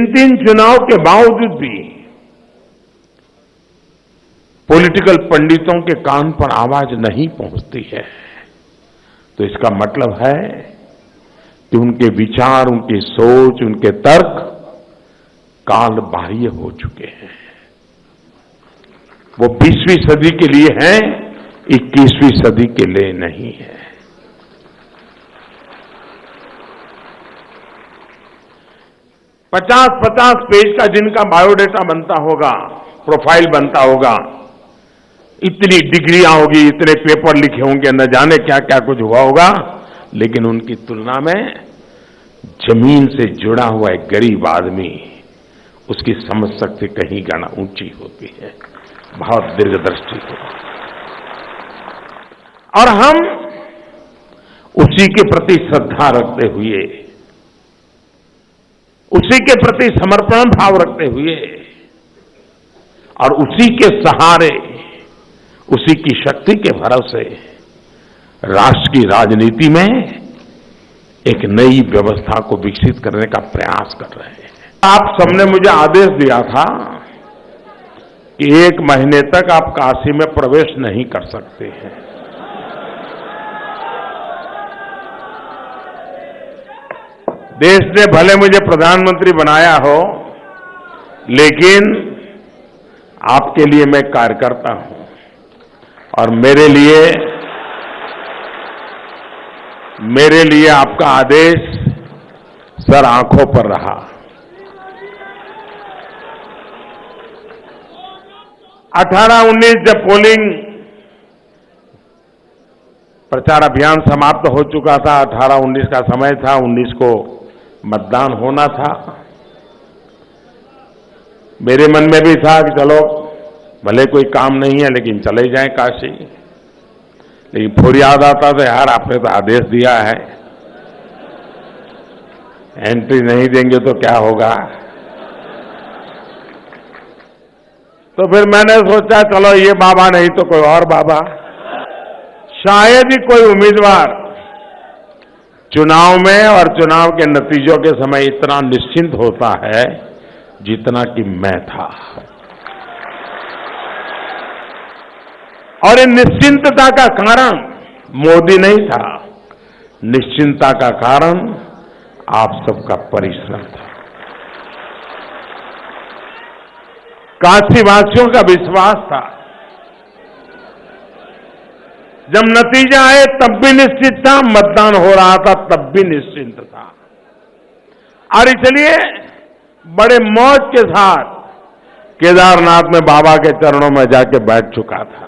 तीन चुनाव के बावजूद भी पॉलिटिकल पंडितों के कान पर आवाज नहीं पहुंचती है, तो इसका मतलब है कि उनके विचार, उनकी सोच, उनके तर्क काल बाह्य हो चुके हैं। वो 20वीं सदी के लिए हैं, 21वीं सदी के लिए नहीं है। पचास पेज का जिनका बायोडेटा बनता होगा, प्रोफाइल बनता होगा, इतनी डिग्रियां होगी, इतने पेपर लिखे होंगे, न जाने क्या क्या कुछ हुआ होगा, लेकिन उनकी तुलना में जमीन से जुड़ा हुआ एक गरीब आदमी, उसकी समझ शक्ति कहीं गाना ऊंची होती है, बहुत दीर्घदृष्टि होती है। और हम उसी के प्रति श्रद्धा रखते हुए, उसी के प्रति समर्पण भाव रखते हुए और उसी के सहारे, उसी की शक्ति के भरोसे राष्ट्र की राजनीति में एक नई व्यवस्था को विकसित करने का प्रयास कर रहे हैं। आप सबने मुझे आदेश दिया था कि 1 महीने तक आप काशी में प्रवेश नहीं कर सकते हैं। देश ने भले मुझे प्रधानमंत्री बनाया हो, लेकिन आपके लिए मैं कार्य करता हूं और मेरे लिए आपका आदेश सर आंखों पर रहा। 18-19 जब पोलिंग प्रचार अभियान समाप्त हो चुका था, 18-19 का समय था, 19 को मतदान होना था, मेरे मन में भी था कि चलो भले कोई काम नहीं है लेकिन चले जाएं काशी। लेकिन फिर याद आता था, यार आपने तो आदेश दिया है, एंट्री नहीं देंगे तो क्या होगा। तो फिर मैंने सोचा चलो ये बाबा नहीं तो कोई और बाबा। शायद ही कोई उम्मीदवार चुनाव में और चुनाव के नतीजों के समय इतना निश्चिंत होता है जितना कि मैं था। और इन निश्चिंतता का कारण मोदी नहीं था, निश्चिंतता का कारण आप सबका परिश्रम था, काशीवासियों का विश्वास था। जब नतीजा आए तब भी निश्चित था, मतदान हो रहा था तब भी निश्चिंत था। और इसलिए बड़े मौज के साथ केदारनाथ में बाबा के चरणों में जाके बैठ चुका था।